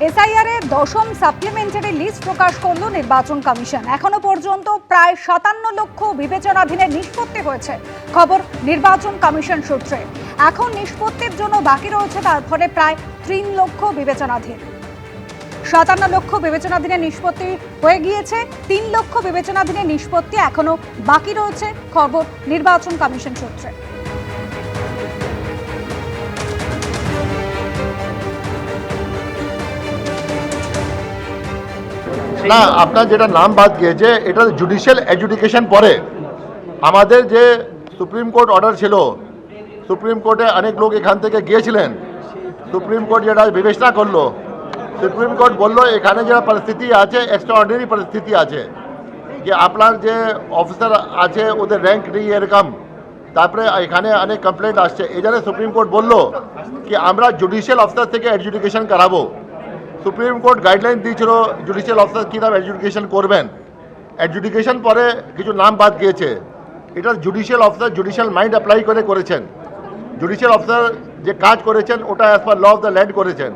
SIR এর দশম supplementary list প্রকাশ করল নির্বাচন কমিশন। এখনো পর্যন্ত প্রায় 57 লক্ষ বিবেচনাধীনের নিষ্পত্তি হয়েছে, খবর নির্বাচন কমিশন সূত্রে। এখন নিষ্পত্তির জন্য বাকি রয়েছে তারপরে প্রায় 3 লক্ষ বিবেচনাধীন। 57 লক্ষ বিবেচনাধীনের নিষ্পত্তি হয়ে গিয়েছে, 3 লক্ষ বিবেচনাধীনের নিষ্পত্তি এখনো বাকি রয়েছে, খবর নির্বাচন কমিশন সূত্রে। না, আপনার যেটা নাম বাদ গিয়েছে এটা জুডিশিয়াল এডজুডিকেশন পরে আমাদের যে সুপ্রিম কোর্ট অর্ডার ছিল, সুপ্রিম কোর্টে অনেক লোক এখান থেকে গিয়েছিলেন। সুপ্রিম কোর্ট যেটা বিবেচনা করলো, সুপ্রিম কোর্ট বললো এখানে যেটা পরিস্থিতি আছে এক্সট্রাঅর্ডিনারি পরিস্থিতি আছে, যে আপনার যে অফিসার আছে ওদের র্যাঙ্ক নেই এরকম, তারপরে এখানে অনেক কমপ্লেন্ট আসছে। এই জন্য সুপ্রিম কোর্ট বললো কি আমরা জুডিশিয়াল অফিসার থেকে এডজুডিকেশন করাবো। সুপ্রিম কোর্ট গাইডলাইন দিয়েছিল জুডিশিয়াল অফিসার কীভাবে এডজুডিকেশন করবেন। এডজুডিকেশন পরে কিছু নাম বাদ গিয়েছে, এটা judicial officer judicial mind apply করেছেন। জুডিশিয়াল অফিসার যে কাজ করেছেন ওটা as per law of the land করেছেন,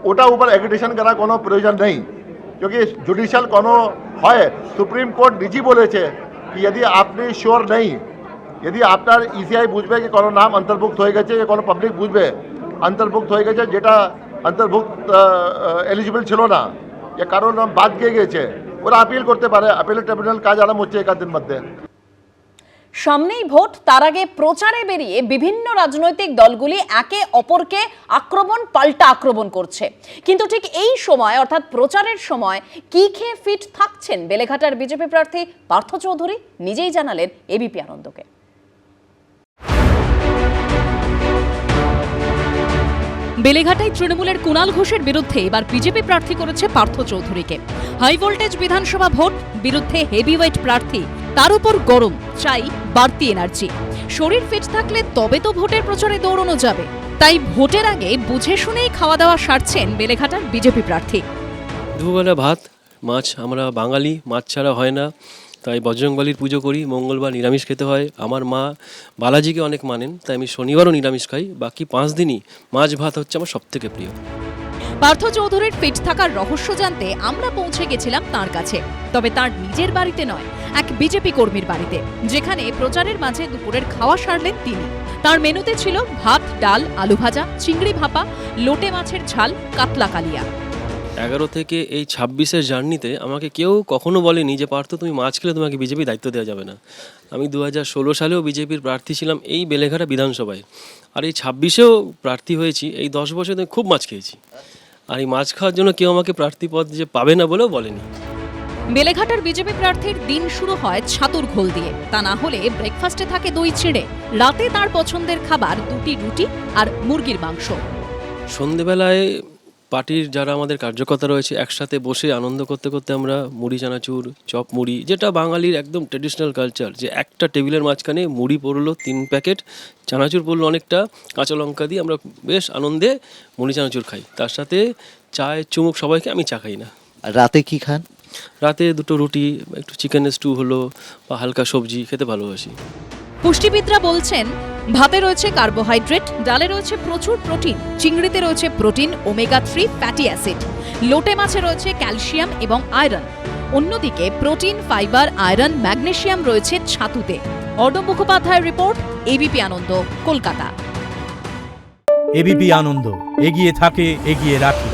ওটা উপর এগ্রিটেশন করার কোনো প্রয়োজন নেই। क्योंकि জুডিশিয়াল কোনো হয় সুপ্রিম কোর্ট নিজেই বলেছে কি যদি আপনি শিওর নেই, যদি আপনার ইসিআই বুঝবে কি কোনো নাম অন্তর্ভুক্ত হয়ে গেছে, কোনো পাবলিক বুঝবে অন্তর্ভুক্ত হয়ে গেছে যেটা অন্তর্ভুক্ত এলিজিবল ছিল না, যে কারোর নাম বাদ গিয়ে গেছে, ওরা আপিল করতে পারে। আপিলের ট্রিবিউনাল কাজ আরম্ভ হচ্ছে একাদিন মধ্যে। সামনেই ভোট, তার আগে প্রচারে বেরিয়ে বিভিন্ন রাজনৈতিক দলগুলি একে অপরকে পাল্টা আক্রমণ করছে। কিন্তু ঠিক এই সময় অর্থাৎ প্রচারের সময় কি খেয়ে ফিট থাকছেন বেলেঘাটার বিজেপি প্রার্থী পার্থ চৌধুরী, নিজেই জানালেন এবিপি আনন্দকে। বেলেঘাটায় তৃণমূলের কুণাল ঘোষের বিরুদ্ধে এবার বিজেপি প্রার্থী করেছে পার্থ চৌধুরীকে। হাই ভোল্টেজ বিধানসভা ভোট, বিরুদ্ধে হেভিওয়েট প্রার্থী, তার উপর গরম, চাই বাড়তি এনার্জি। শরীর ফিট থাকলে তবে তো ভোটের প্রচারে দৌড়ানো যাবে। তাই ভোটের আগে বুঝে শুনেই খাওয়া দাওয়া সারছেন বেলেঘাটার বিজেপি প্রার্থী। দুবেলা ভাত, মাছ, আমরা বাঙালি, মাছ ছাড়া হয় না, তাই বজরংবলীর পুজো করি। মঙ্গলবার নিরামিষ খেতে হয়। আমার মা বালাজিকে অনেক মানেন, তাই আমি শনিবারও নিরামিষ খাই। বাকি 5 দিনই মাছ ভাত হচ্ছে আমার সবথেকে প্রিয়। পার্থ চৌধুরীর ফিট থাকার রহস্য জানতে আমরা পৌঁছে গেছিলাম তার কাছে, তবে তার নিজের বাড়িতে নয়, এক বিজেপি কর্মীর বাড়িতে, যেখানে প্রচারের মাঝে দুপুরের খাওয়া সারলেন তিনি। তার মেনুতে ছিল ভাত, ডাল, আলু ভাজা, চিংড়ি ভাপা, লোটে মাছের ঝাল, কাতলা কালিয়া। 11 থেকে এই 26-এর জার্নিতে আমাকে কেউ কখনো বলেনি যে পার্থ তুমি মাছ খেলে তোমাকে বিজেপি দায়িত্ব দেওয়া যাবে না। আমি 2016 সালেও বিজেপির প্রার্থী ছিলাম এই বেলেঘাটা বিধানসভায়, আর এই 26-এও প্রার্থী হয়েছি। এই 10 বছরে আমি খুব মাছ খেয়েছি, আর এই মাছ খাওয়ার জন্য কেউ আমাকে প্রার্থী পদ যে পাবে না বলেও বলেনি। বেলেঘাটার বিজেপি প্রার্থীর দিন শুরু হয় ছাতুর ঘোল দিয়ে, তা না হলে ব্রেকফাস্টে থাকে দই চিড়ে। রাতে তার পছন্দের খাবার 2টি রুটি আর মুরগির মাংস। সন্ধেবেলায় পার্টির যারা আমাদের কার্যকর্তা রয়েছে একসাথে বসে আনন্দ করতে করতে আমরা মুড়ি চানাচুর, চপ মুড়ি, যেটা বাঙালির একদম ট্রেডিশনাল কালচার, যে একটা টেবিলের মাঝখানে মুড়ি পড়লো 3 প্যাকেট, চানাচুর পড়লো অনেকটা, কাঁচা লঙ্কা দিয়ে আমরা বেশ আনন্দে মুড়ি চানাচুর খাই। তার সাথে চায় চুমুক সবাইকে, আমি চা খাই না। আর রাতে কি খান? রাতে 2টো রুটি, একটু চিকেনের স্টু হলো বা হালকা সবজি খেতে ভালোবাসি। পুষ্টিবিদরা বলছেন ভাতে রয়েছে কার্বোহাইড্রেট, ডালে রয়েছে প্রচুর প্রোটিন, চিংড়িতে রয়েছে প্রোটিন, ওমেগা 3 ফ্যাটি অ্যাসিড, লোটে মাছে রয়েছে ক্যালসিয়াম এবং আয়রন। অন্যদিকে প্রোটিন, ফাইবার, আয়রন, ম্যাগনেসিয়াম রয়েছে ছাতুতে। অর্ণব মুখোপাধ্যায়ের রিপোর্ট, এবিপি আনন্দ, কলকাতা। এবিপি আনন্দ, এগিয়ে থাকে, এগিয়ে রাখে।